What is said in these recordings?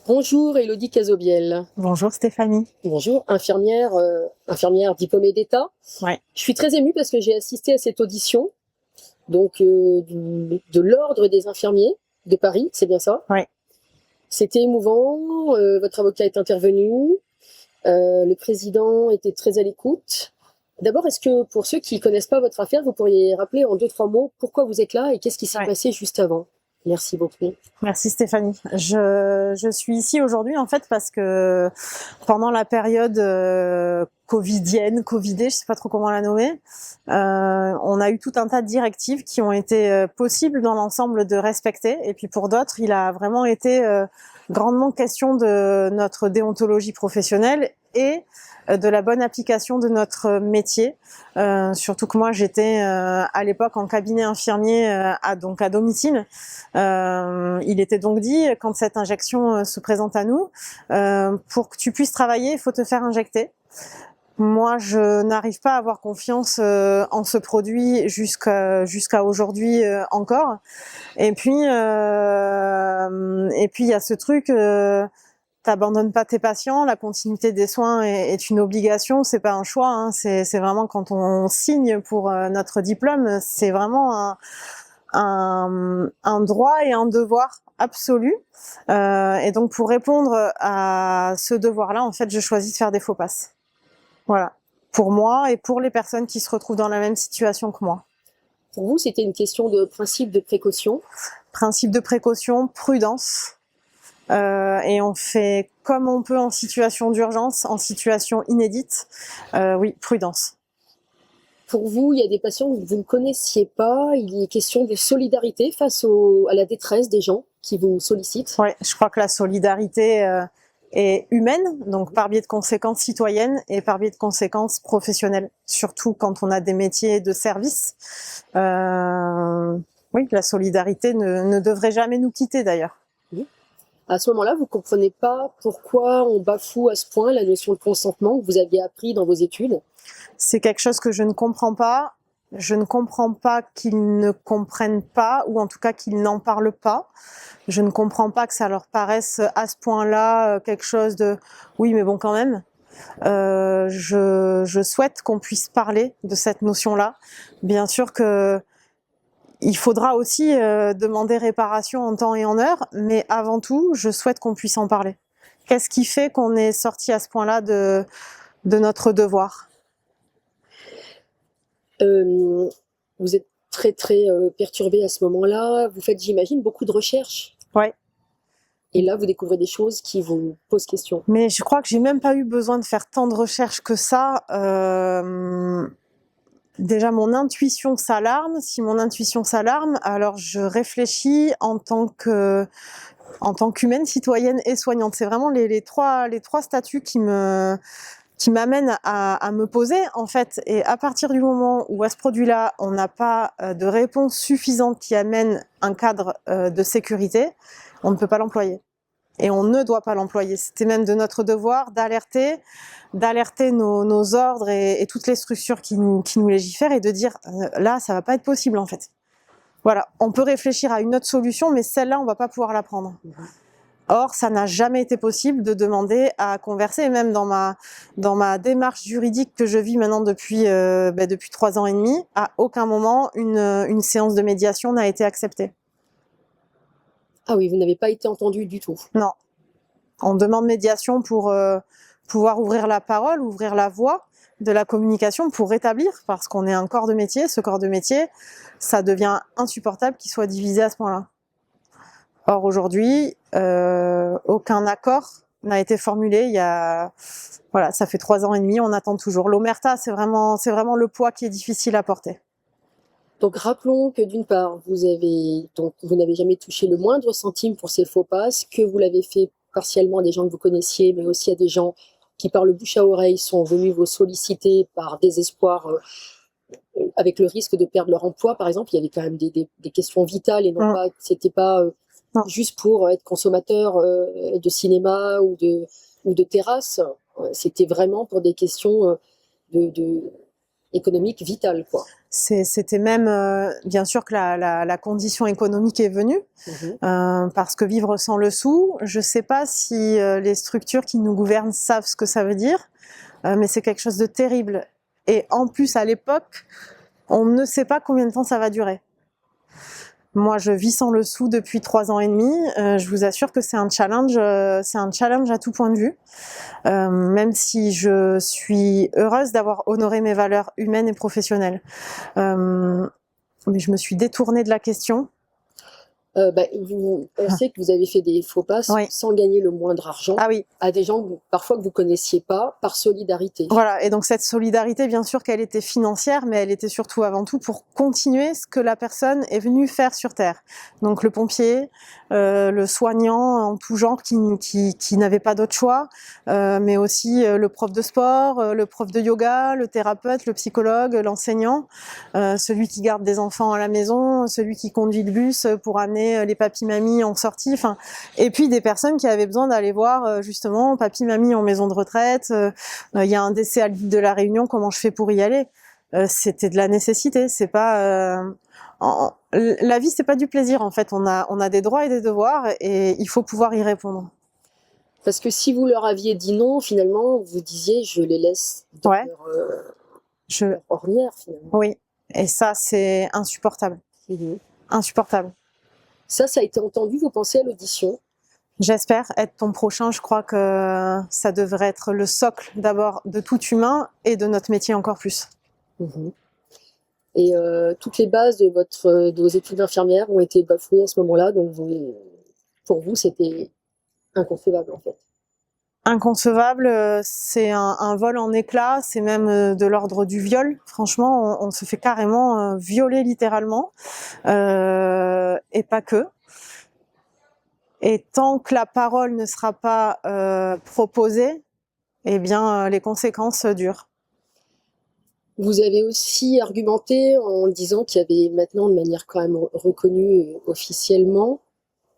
Bonjour Élodie Cazobiel. Bonjour Stéphanie. Bonjour, infirmière diplômée d'État. Ouais. Je suis très émue parce que j'ai assisté à cette audition de l'Ordre des infirmiers de Paris, c'est bien ça? Ouais. C'était émouvant, votre avocat est intervenu, le président était très à l'écoute. D'abord, est-ce que pour ceux qui ne connaissent pas votre affaire, vous pourriez rappeler en 2-3 mots pourquoi vous êtes là et qu'est-ce qui s'est passé juste avant? Merci beaucoup. Merci Stéphanie. Je suis ici aujourd'hui en fait parce que pendant la période covidée, je sais pas trop comment la nommer, on a eu tout un tas de directives qui ont été possibles dans l'ensemble de respecter. Et puis pour d'autres, il a vraiment été grandement question de notre déontologie professionnelle et de la bonne application de notre métier. Surtout que moi j'étais à l'époque en cabinet infirmier à domicile. Il était donc dit, quand cette injection se présente à nous, pour que tu puisses travailler, il faut te faire injecter. Moi, je n'arrive pas à avoir confiance en ce produit jusqu'à aujourd'hui encore. Et puis il y a ce truc, t'abandonnes pas tes patients. La continuité des soins est une obligation, c'est pas un choix. Hein. C'est vraiment quand on signe pour notre diplôme, c'est vraiment un droit et un devoir absolu. Et donc pour répondre à ce devoir-là, en fait, je choisis de faire des faux passes. Voilà. Pour moi et pour les personnes qui se retrouvent dans la même situation que moi. Pour vous, c'était une question de principe de précaution? Principe de précaution, prudence. Et on fait comme on peut en situation d'urgence, en situation inédite. Oui, prudence. Pour vous, il y a des patients que vous ne connaissiez pas, il est question de solidarité face à la détresse des gens qui vous sollicitent? Oui, je crois que la solidarité est humaine, donc par biais de conséquences citoyennes et par biais de conséquences professionnelles, surtout quand on a des métiers de service. Oui, la solidarité ne devrait jamais nous quitter d'ailleurs. Oui. À ce moment-là, vous ne comprenez pas pourquoi on bafoue à ce point la notion de consentement que vous aviez appris dans vos études? C'est quelque chose que je ne comprends pas. Je ne comprends pas qu'ils ne comprennent pas, ou en tout cas qu'ils n'en parlent pas. Je ne comprends pas que ça leur paraisse à ce point-là quelque chose de « oui, mais bon, quand même ». Je souhaite qu'on puisse parler de cette notion-là. Bien sûr que il faudra aussi demander réparation en temps et en heure, mais avant tout, je souhaite qu'on puisse en parler. Qu'est-ce qui fait qu'on est sorti à ce point-là de notre devoir ? Vous êtes très perturbé à ce moment-là. Vous faites, j'imagine, beaucoup de recherches. Ouais. Et là, vous découvrez des choses qui vous posent question. Mais je crois que j'ai même pas eu besoin de faire tant de recherches que ça. Déjà, mon intuition s'alarme. Si mon intuition s'alarme, alors je réfléchis en tant qu'humaine, citoyenne et soignante. C'est vraiment les trois statuts qui m'amènent à me poser, en fait. Et à partir du moment où, à ce produit-là, on n'a pas de réponse suffisante qui amène un cadre de sécurité, on ne peut pas l'employer. Et on ne doit pas l'employer. C'était même de notre devoir d'alerter nos ordres et toutes les structures qui nous légifèrent et de dire là, ça va pas être possible en fait. Voilà, on peut réfléchir à une autre solution, mais celle-là, on va pas pouvoir la prendre. Or, ça n'a jamais été possible de demander à converser, et même dans ma démarche juridique que je vis maintenant depuis 3 ans et demi, à aucun moment une séance de médiation n'a été acceptée. Ah oui, vous n'avez pas été entendu du tout. Non. On demande médiation pour pouvoir ouvrir la parole, ouvrir la voie de la communication pour rétablir, parce qu'on est un corps de métier. Ce corps de métier, ça devient insupportable qu'il soit divisé à ce point-là. Or, aujourd'hui, aucun accord n'a été formulé. Voilà, ça fait 3 ans et demi, on attend toujours. L'omerta, c'est vraiment le poids qui est difficile à porter. Donc rappelons que d'une part, vous n'avez jamais touché le moindre centime pour ces faux passes, que vous l'avez fait partiellement à des gens que vous connaissiez, mais aussi à des gens qui, par le bouche à oreille, sont venus vous solliciter par désespoir, avec le risque de perdre leur emploi, par exemple. Il y avait quand même des questions vitales et non pas, c'était pas juste pour être consommateur de cinéma ou de terrasse. C'était vraiment pour des questions économique vitale, quoi. C'était même, bien sûr que la condition économique est venue, parce que vivre sans le sou, je sais pas si les structures qui nous gouvernent savent ce que ça veut dire, mais c'est quelque chose de terrible. Et en plus, à l'époque, on ne sait pas combien de temps ça va durer. Moi, je vis sans le sou depuis 3 ans et demi. Je vous assure que c'est un challenge à tout point de vue. Même si je suis heureuse d'avoir honoré mes valeurs humaines et professionnelles. Mais je me suis détournée de la question. On sait que vous avez fait des faux pas Oui. sans gagner le moindre argent Ah oui. à des gens parfois que vous connaissiez pas, par solidarité. Voilà, et donc cette solidarité, bien sûr qu'elle était financière, mais elle était surtout avant tout pour continuer ce que la personne est venue faire sur Terre. Donc le pompier, le soignant en tout genre qui n'avait pas d'autre choix, mais aussi le prof de sport, le prof de yoga, le thérapeute, le psychologue, l'enseignant, celui qui garde des enfants à la maison, celui qui conduit le bus pour amener les papy-mamies en sortie, enfin, et puis des personnes qui avaient besoin d'aller voir justement papy-mamie en maison de retraite. Il y a un décès à l'île de la Réunion, comment je fais pour y aller? C'était de la nécessité, c'est pas la vie, c'est pas du plaisir en fait. On a des droits et des devoirs et il faut pouvoir y répondre. Parce que si vous leur aviez dit non, finalement, vous disiez je les laisse dans Ouais. leur ornière, finalement. Oui, et ça c'est insupportable. Insupportable. Ça a été entendu, vous pensez, à l'audition? J'espère être ton prochain. Je crois que ça devrait être le socle d'abord de tout humain et de notre métier encore plus. Et toutes les bases de vos études d'infirmière ont été bafouées à ce moment-là, donc pour vous, c'était inconcevable en fait. Inconcevable, c'est un vol en éclats, c'est même de l'ordre du viol. Franchement, on se fait carrément violer littéralement, et pas que. Et tant que la parole ne sera pas proposée, eh bien, les conséquences durent. Vous avez aussi argumenté en disant qu'il y avait maintenant, de manière quand même reconnue officiellement,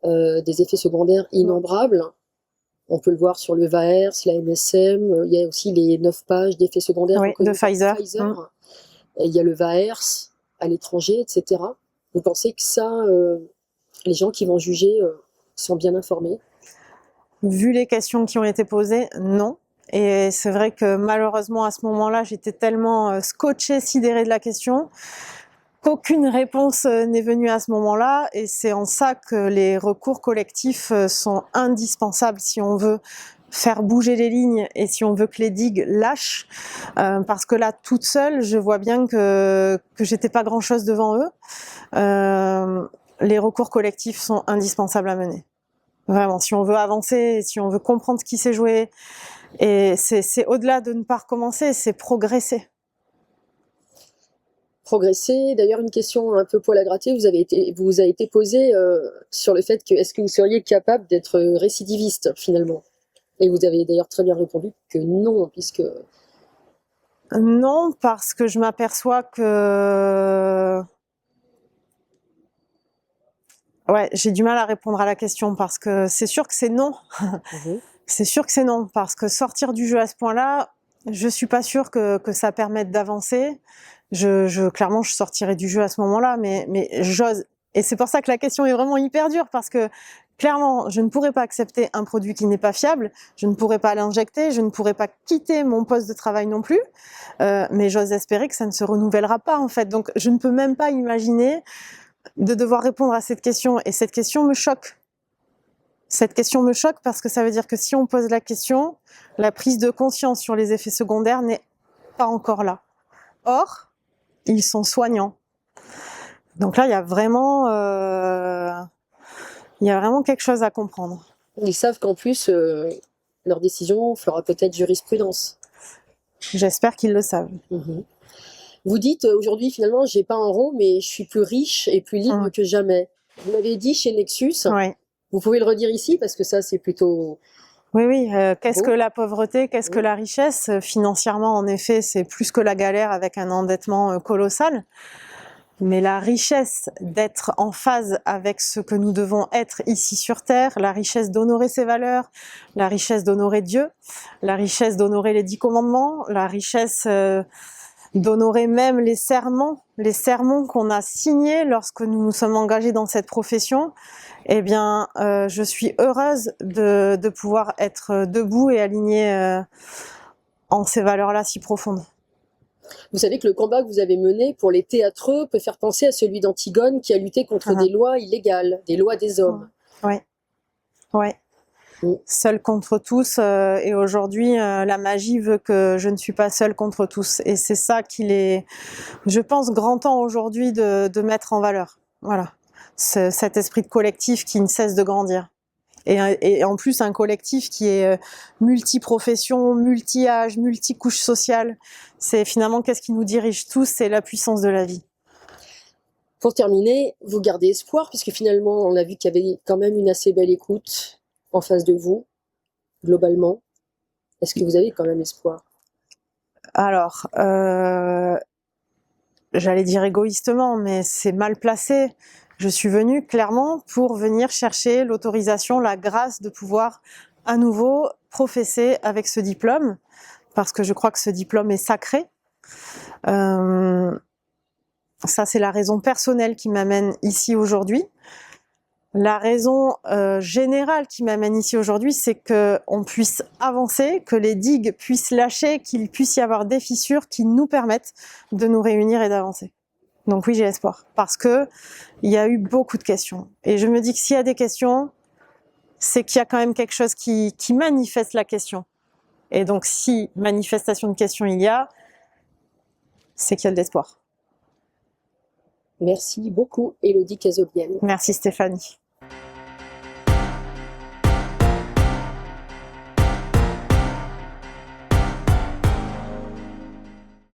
des effets secondaires innombrables. On peut le voir sur le VAERS, la MSM, il y a aussi les 9 pages d'effets secondaires de Pfizer. Il y a le VAERS à l'étranger, etc. Vous pensez que ça, les gens qui vont juger sont bien informés? Vu les questions qui ont été posées, non. Et c'est vrai que malheureusement, à ce moment-là, j'étais tellement scotchée, sidérée de la question, qu'aucune réponse n'est venue à ce moment-là. Et c'est en ça que les recours collectifs sont indispensables si on veut faire bouger les lignes et si on veut que les digues lâchent. Parce que là, toute seule, je vois bien que j'étais pas grand-chose devant eux. Les recours collectifs sont indispensables à mener. Vraiment, si on veut avancer, si on veut comprendre ce qui s'est joué, et c'est au-delà de ne pas recommencer, c'est progresser. Progresser. D'ailleurs, une question un peu poil à gratter vous a été posée sur le fait que est-ce que vous seriez capable d'être récidiviste finalement? Et vous avez d'ailleurs très bien répondu que non, puisque... Non, parce que je m'aperçois que... Ouais, j'ai du mal à répondre à la question parce que c'est sûr que c'est non. C'est sûr que c'est non, parce que sortir du jeu à ce point-là, je suis pas sûre que ça permette d'avancer. Clairement, je sortirai du jeu à ce moment-là, mais j'ose. Et c'est pour ça que la question est vraiment hyper dure, parce que clairement, je ne pourrais pas accepter un produit qui n'est pas fiable, je ne pourrais pas l'injecter, je ne pourrais pas quitter mon poste de travail non plus, mais j'ose espérer que ça ne se renouvellera pas, en fait. Donc, je ne peux même pas imaginer de devoir répondre à cette question, et cette question me choque. Cette question me choque parce que ça veut dire que si on pose la question, la prise de conscience sur les effets secondaires n'est pas encore là. Or, ils sont soignants. Donc là, il y a vraiment quelque chose à comprendre. Ils savent qu'en plus, leur décision fera peut-être jurisprudence. J'espère qu'ils le savent. Vous dites aujourd'hui, finalement, j'ai pas un rond, mais je suis plus riche et plus libre que jamais. Vous l'avez dit chez Nexus. Oui. Vous pouvez le redire ici parce que ça, c'est plutôt... Oui. Qu'est-ce que la pauvreté? Qu'est-ce que la richesse? Financièrement, en effet, c'est plus que la galère avec un endettement colossal. Mais la richesse d'être en phase avec ce que nous devons être ici sur Terre, la richesse d'honorer ses valeurs, la richesse d'honorer Dieu, la richesse d'honorer les 10 commandements, la richesse d'honorer même les sermons qu'on a signés lorsque nous nous sommes engagés dans cette profession. Eh bien, je suis heureuse de pouvoir être debout et alignée en ces valeurs-là si profondes. Vous savez que le combat que vous avez mené pour les théâtreux peut faire penser à celui d'Antigone qui a lutté contre des lois illégales, des lois des hommes. Oui, oui. Seul contre tous, et aujourd'hui, la magie veut que je ne suis pas seule contre tous. Et c'est ça qu'il est, je pense, grand temps aujourd'hui de mettre en valeur. Voilà. Cet esprit de collectif qui ne cesse de grandir. Et en plus, un collectif qui est multi-profession, multi-âge, multi-couche sociale. C'est finalement qu'est-ce qui nous dirige tous, c'est la puissance de la vie. Pour terminer, vous gardez espoir, puisque finalement, on a vu qu'il y avait quand même une assez belle écoute en face de vous, globalement. Est-ce que vous avez quand même espoir? Alors, j'allais dire égoïstement, mais c'est mal placé. Je suis venue clairement pour venir chercher l'autorisation, la grâce de pouvoir à nouveau professer avec ce diplôme, parce que je crois que ce diplôme est sacré. Ça, c'est la raison personnelle qui m'amène ici aujourd'hui. La raison générale qui m'amène ici aujourd'hui, c'est qu'on puisse avancer, que les digues puissent lâcher, qu'il puisse y avoir des fissures qui nous permettent de nous réunir et d'avancer. Donc oui, j'ai espoir, parce que il y a eu beaucoup de questions. Et je me dis que s'il y a des questions, c'est qu'il y a quand même quelque chose qui manifeste la question. Et donc si manifestation de question il y a, c'est qu'il y a de l'espoir. Merci beaucoup, Élodie Cazolienne. Merci Stéphanie.